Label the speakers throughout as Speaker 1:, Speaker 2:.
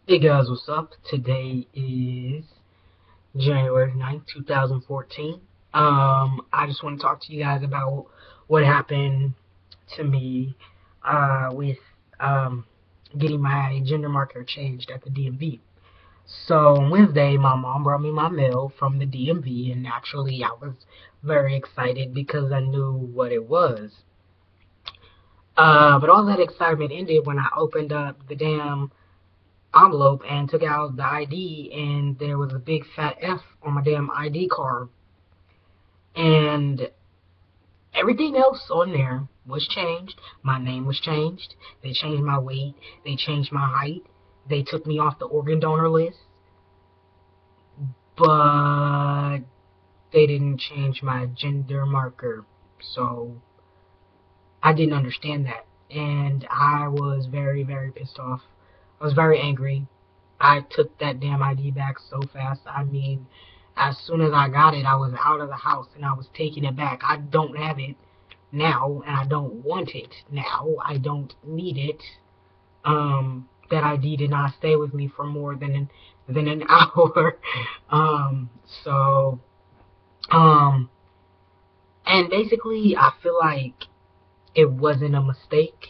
Speaker 1: Hey guys, what's up? Today is January 9th, 2014. I just want to talk to you guys about what happened to me with um, getting my gender marker changed at the DMV. So on Wednesday, my mom brought me my mail from the DMV, and naturally, I was very excited because I knew what it was. But all that excitement ended when I opened up the damn envelope and took out the ID, and there was a big fat F on my damn ID card. And everything else on there was changed. My name was changed. They changed my weight. They changed my height. They took me off the organ donor list. But they didn't change my gender marker. So I didn't understand that. And I was very, very pissed off. I was very angry. I took that damn ID back so fast. I mean, as soon as I got it, I was out of the house and I was taking it back. I don't have it now, and I don't want it now. I don't need it. That ID did not stay with me for more than an hour. Um, so, um, and basically, I feel like it wasn't a mistake.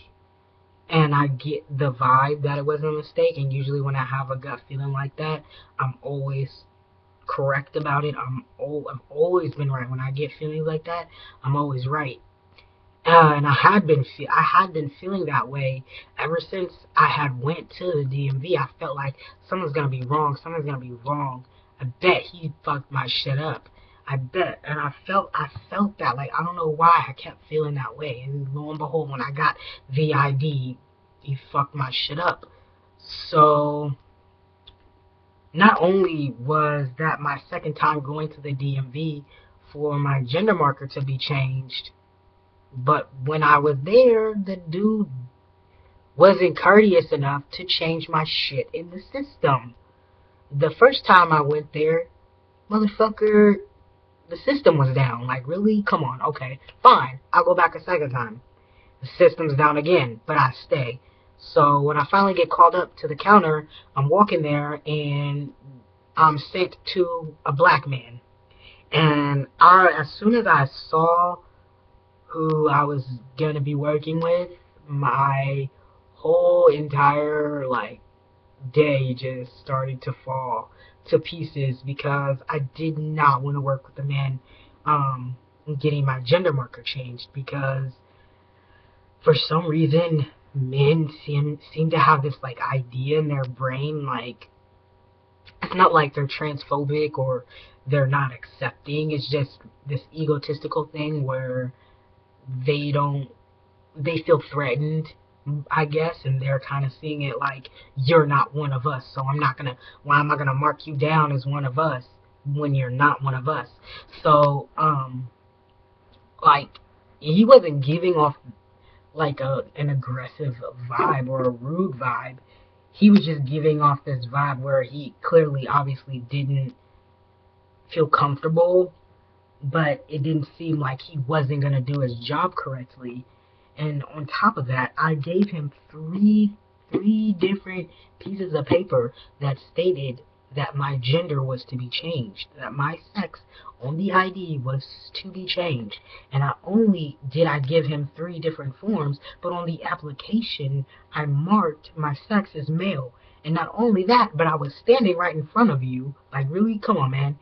Speaker 1: And I get the vibe that it wasn't a mistake. And usually, when I have a gut feeling like that, I'm always correct about it. I've always been right. When I get feelings like that, I'm always right. And I had been feeling that way ever since I had went to the DMV. I felt like someone's gonna be wrong. Someone's gonna be wrong. I bet he fucked my shit up. I bet, and I felt that. Like, I don't know why I kept feeling that way. And lo and behold, when I got the ID, he fucked my shit up. So not only was that my second time going to the DMV for my gender marker to be changed, but when I was there, the dude wasn't courteous enough to change my shit in the system. The first time I went there, motherfucker, the system was down. Like, really? Come on. Okay, fine. I'll go back a second time. The system's down again, but I stay. So when I finally get called up to the counter, I'm walking there and I'm sent to a black man. And as soon as I saw who I was gonna be working with, my whole entire like day just started to fall to pieces because I did not want to work with the man um getting my gender marker changed because for some reason men seem to have this like idea in their brain, like it's not like they're transphobic or they're not accepting. It's just this egotistical thing where they don't they feel threatened, I guess, and they're kind of seeing it like you're not one of us. So why am I gonna mark you down as one of us when you're not one of us? So like he wasn't giving off like an aggressive vibe or a rude vibe. He was just giving off this vibe where he clearly, obviously, didn't feel comfortable, but it didn't seem like he wasn't gonna do his job correctly. And on top of that, I gave him three different pieces of paper that stated that my gender was to be changed, that my sex on the ID was to be changed. And not only did I give him three different forms, but on the application, I marked my sex as male. And not only that, but I was standing right in front of you. Like, really? Come on, man.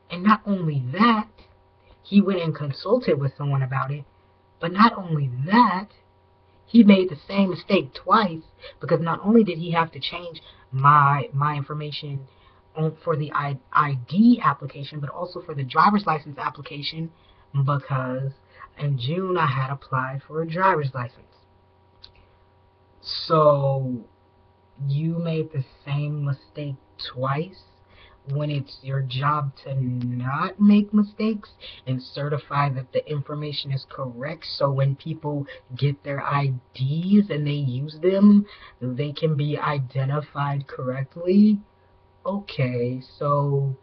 Speaker 1: And not only that, he went and consulted with someone about it. But not only that, he made the same mistake twice because not only did he have to change my information for the ID application, but also for the driver's license application because in June I had applied for a driver's license. So you made the same mistake twice when it's your job to not make mistakes and certify that the information is correct so when people get their IDs and they use them, they can be identified correctly. Okay, so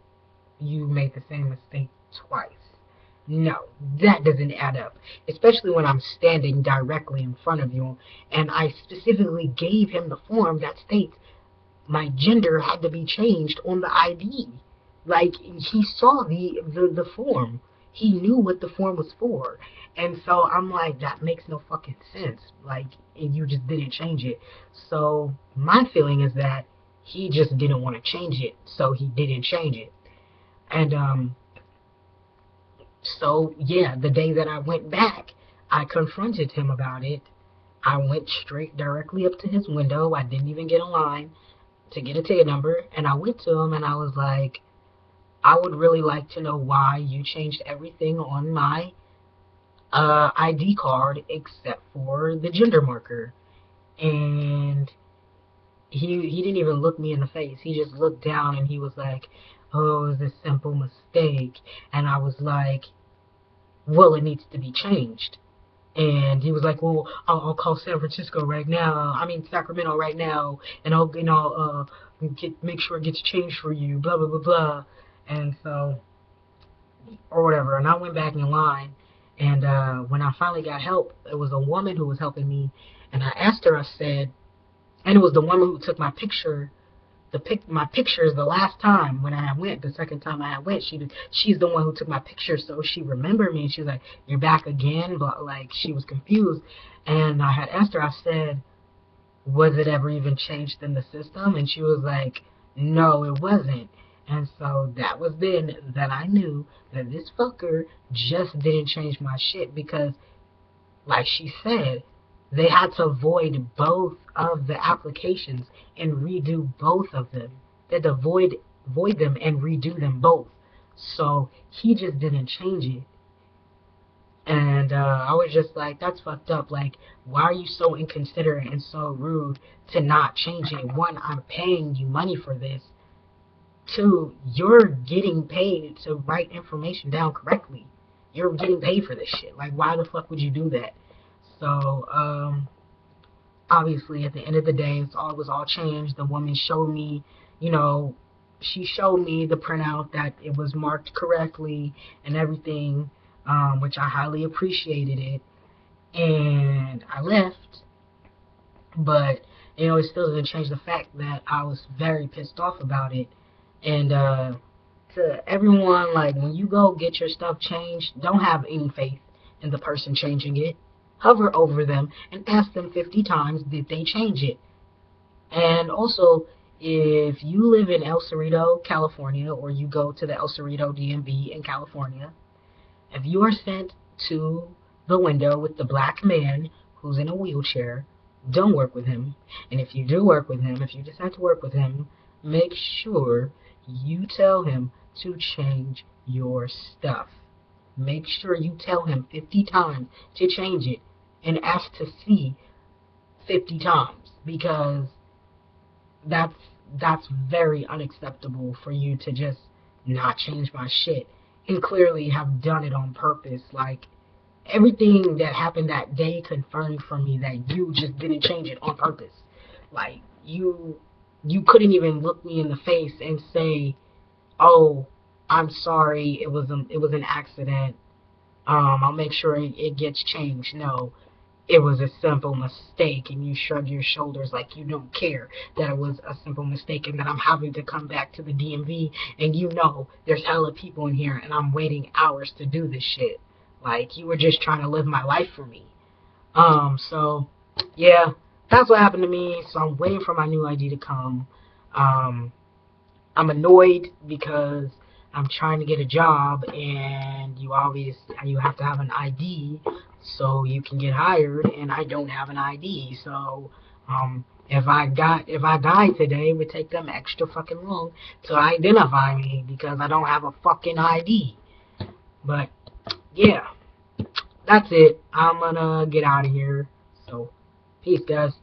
Speaker 1: you made the same mistake twice. No, that doesn't add up, especially when I'm standing directly in front of you and I specifically gave him the form that states my gender had to be changed on the ID. Like, he saw the form. He knew what the form was for. And so I'm like, that makes no fucking sense. Like, and you just didn't change it. So my feeling is that he just didn't want to change it, so he didn't change it. And so yeah, the day that I went back, I confronted him about it. I went straight directly up to his window. I didn't even get in line to get a ticket number, and I went to him and I was like, I would really like to know why you changed everything on my ID card except for the gender marker. And he didn't even look me in the face. He just looked down and he was like, "Oh, it's a simple mistake." And I was like, "Well, it needs to be changed." And he was like, "Well, I'll call San Francisco right now. I mean Sacramento right now, and I'll make sure it gets changed for you." Blah blah blah blah. And so, or whatever. And I went back in line, and when I finally got help, it was a woman who was helping me, and I asked her. I said, and it was the woman who took my picture. My pictures the last time when I went, the second time I went, she's the one who took my picture, so she remembered me, and she was like, "You're back again," but like she was confused. And I had asked her, I said, "Was it ever even changed in the system?" And she was like, "No, it wasn't." And so that was then that I knew that this fucker just didn't change my shit, because like she said, they had to void both of the applications and redo both of them. They had to void them and redo them both. So he just didn't change it. And I was just like, that's fucked up. Like, why are you so inconsiderate and so rude to not change it? One, I'm paying you money for this. Two, you're getting paid to write information down correctly. You're getting paid for this shit. Like, why the fuck would you do that? So, obviously, at the end of the day, it was all changed. The woman showed me, you know, she showed me the printout that it was marked correctly and everything, which I highly appreciated it. And I left, but, you know, it still doesn't change the fact that I was very pissed off about it. And, to everyone, like, when you go get your stuff changed, don't have any faith in the person changing it. Hover over them and ask them 50 times, did they change it? And also, if you live in El Cerrito, California, or you go to the El Cerrito DMV in California, if you are sent to the window with the black man who's in a wheelchair, don't work with him. And if you do work with him, if you decide to work with him, make sure you tell him to change your stuff. Make sure you tell him 50 times to change it and ask to see 50 times, because that's very unacceptable for you to just not change my shit and clearly have done it on purpose. Like, everything that happened that day confirmed for me that you just didn't change it on purpose. Like, you couldn't even look me in the face and say, "Oh, I'm sorry, it was an accident. I'll make sure it gets changed." No, it was a simple mistake, and you shrugged your shoulders like you don't care that it was a simple mistake, and that I'm having to come back to the DMV, and you know there's hella people in here, and I'm waiting hours to do this shit. Like, you were just trying to live my life for me. So, yeah, that's what happened to me, so I'm waiting for my new ID to come. I'm annoyed because I'm trying to get a job, and you have to have an ID so you can get hired, and I don't have an ID. So if I died today, it would take them extra fucking long to identify me because I don't have a fucking ID. But yeah, that's it. I'm gonna get out of here. So peace, guys.